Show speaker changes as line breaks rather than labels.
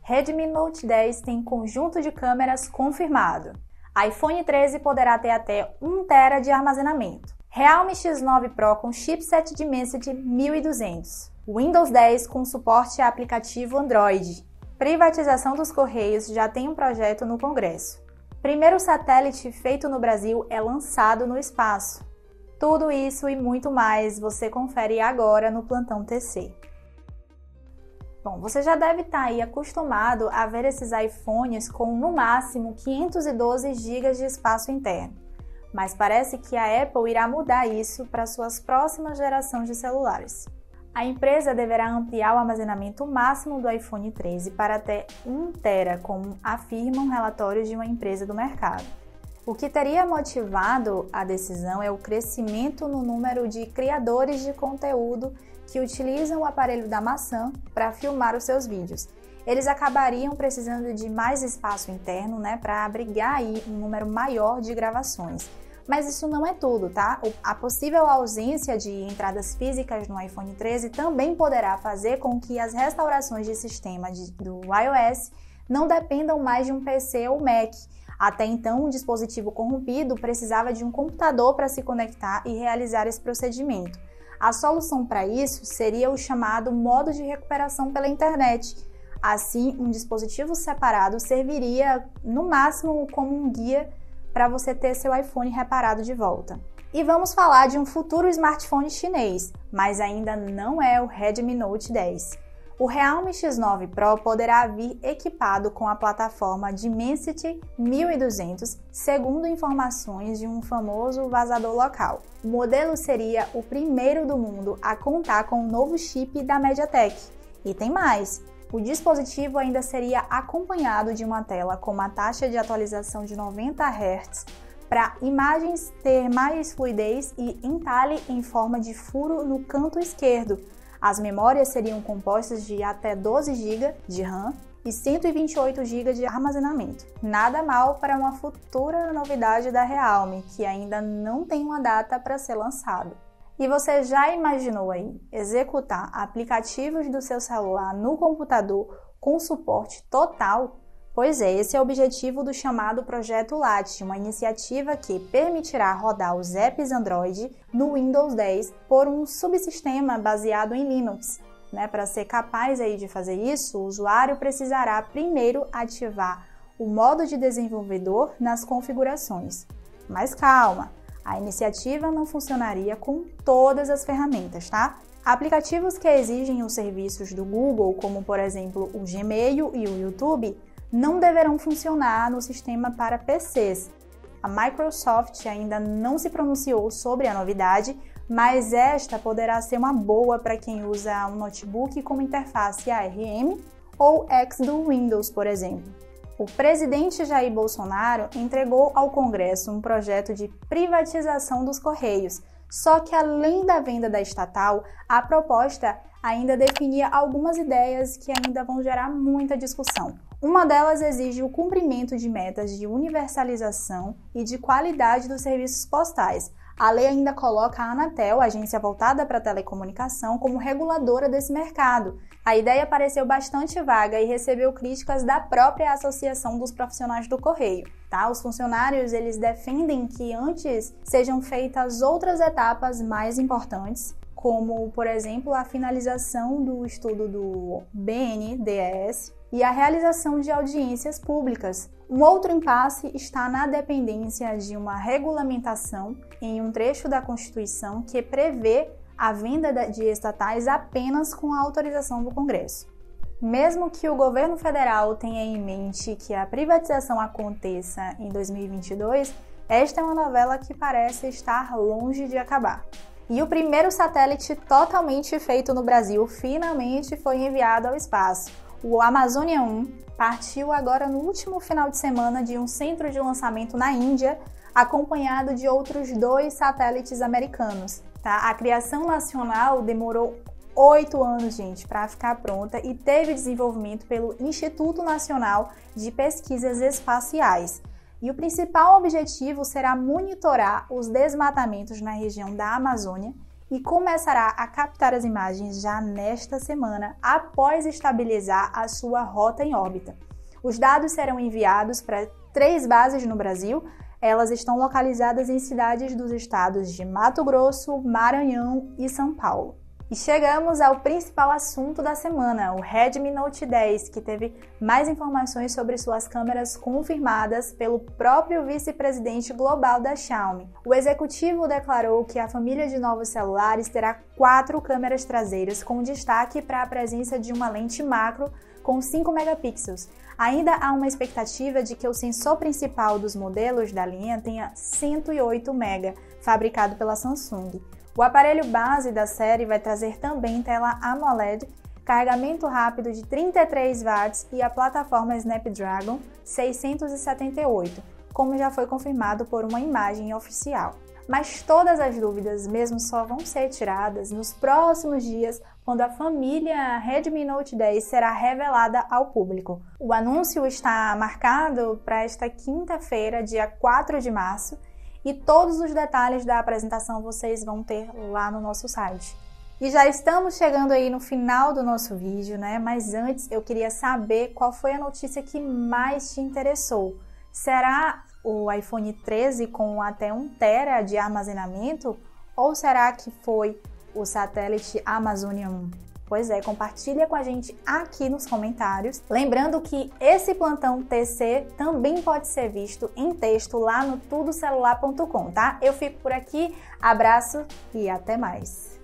Redmi Note 10 tem conjunto de câmeras confirmado. iPhone 13 poderá ter até 1 TB de armazenamento. Realme X9 Pro com chipset Dimensity 1200. Windows 10 com suporte a aplicativo Android. Privatização dos Correios já tem um projeto no Congresso. Primeiro satélite feito no Brasil é lançado no espaço. Tudo isso e muito mais você confere agora no Plantão TC. Bom, você já deve estar aí acostumado a ver esses iPhones com no máximo 512 GB de espaço interno. Mas parece que a Apple irá mudar isso para suas próximas gerações de celulares. A empresa deverá ampliar o armazenamento máximo do iPhone 13 para até 1 TB, como afirmam relatórios de uma empresa do mercado. O que teria motivado a decisão é o crescimento no número de criadores de conteúdo que utilizam o aparelho da maçã para filmar os seus vídeos. Eles acabariam precisando de mais espaço interno, para abrigar aí um número maior de gravações. Mas isso não é tudo, tá? A possível ausência de entradas físicas no iPhone 13 também poderá fazer com que as restaurações de sistema do iOS não dependam mais de um PC ou Mac. Até então, um dispositivo corrompido precisava de um computador para se conectar e realizar esse procedimento. A solução para isso seria o chamado modo de recuperação pela internet. Assim, um dispositivo separado serviria, no máximo, como um guia para você ter seu iPhone reparado de volta. E vamos falar de um futuro smartphone chinês, mas ainda não é o Redmi Note 10. O Realme X9 Pro poderá vir equipado com a plataforma Dimensity 1200, segundo informações de um famoso vazador local. O modelo seria o primeiro do mundo a contar com um novo chip da MediaTek. E tem mais! O dispositivo ainda seria acompanhado de uma tela com uma taxa de atualização de 90 Hz para imagens ter mais fluidez e entalhe em forma de furo no canto esquerdo. As memórias seriam compostas de até 12 GB de RAM e 128 GB de armazenamento. Nada mal para uma futura novidade da Realme, que ainda não tem uma data para ser lançado. E você já imaginou aí executar aplicativos do seu celular no computador com suporte total? Pois é, esse é o objetivo do chamado Projeto Lati, uma iniciativa que permitirá rodar os apps Android no Windows 10 por um subsistema baseado em Linux. Para ser capaz aí de fazer isso, o usuário precisará primeiro ativar o modo de desenvolvedor nas configurações. Mas calma! A iniciativa não funcionaria com todas as ferramentas, tá? Aplicativos que exigem os serviços do Google, como por exemplo o Gmail e o YouTube, não deverão funcionar no sistema para PCs. A Microsoft ainda não se pronunciou sobre a novidade, mas esta poderá ser uma boa para quem usa um notebook com interface ARM ou X do Windows, por exemplo. O presidente Jair Bolsonaro entregou ao Congresso um projeto de privatização dos Correios, só que além da venda da estatal, a proposta ainda definia algumas ideias que ainda vão gerar muita discussão. Uma delas exige o cumprimento de metas de universalização e de qualidade dos serviços postais. A lei ainda coloca a Anatel, agência voltada para a telecomunicação, como reguladora desse mercado. A ideia pareceu bastante vaga e recebeu críticas da própria Associação dos Profissionais do Correio. Os funcionários eles defendem que antes sejam feitas outras etapas mais importantes, como, por exemplo, a finalização do estudo do BNDES e a realização de audiências públicas. Um outro impasse está na dependência de uma regulamentação em um trecho da Constituição que prevê a venda de estatais apenas com a autorização do Congresso. Mesmo que o governo federal tenha em mente que a privatização aconteça em 2022, esta é uma novela que parece estar longe de acabar. E o primeiro satélite totalmente feito no Brasil finalmente foi enviado ao espaço. O Amazônia 1 partiu agora no último final de semana de um centro de lançamento na Índia, acompanhado de outros 2 satélites americanos. A criação nacional demorou 8 anos, gente, para ficar pronta e teve desenvolvimento pelo Instituto Nacional de Pesquisas Espaciais. E o principal objetivo será monitorar os desmatamentos na região da Amazônia e começará a captar as imagens já nesta semana, após estabilizar a sua rota em órbita. Os dados serão enviados para 3 bases no Brasil. Elas estão localizadas em cidades dos estados de Mato Grosso, Maranhão e São Paulo. E chegamos ao principal assunto da semana, o Redmi Note 10, que teve mais informações sobre suas câmeras confirmadas pelo próprio vice-presidente global da Xiaomi. O executivo declarou que a família de novos celulares terá 4 câmeras traseiras, com destaque para a presença de uma lente macro com 5 megapixels. Ainda há uma expectativa de que o sensor principal dos modelos da linha tenha 108 mega, fabricado pela Samsung. O aparelho base da série vai trazer também tela AMOLED, carregamento rápido de 33 watts e a plataforma Snapdragon 678, como já foi confirmado por uma imagem oficial. Mas todas as dúvidas mesmo só vão ser tiradas nos próximos dias, quando a família Redmi Note 10 será revelada ao público. O anúncio está marcado para esta quinta-feira, dia 4 de março, e todos os detalhes da apresentação vocês vão ter lá no nosso site. E já estamos chegando aí no final do nosso vídeo, né? Mas antes eu queria saber qual foi a notícia que mais te interessou. Será o iPhone 13 com até 1 TB de armazenamento? Ou será que foi o satélite Amazonia 1? Pois é, compartilha com a gente aqui nos comentários. Lembrando que esse plantão TC também pode ser visto em texto lá no tudocelular.com, tá? Eu fico por aqui, abraço e até mais!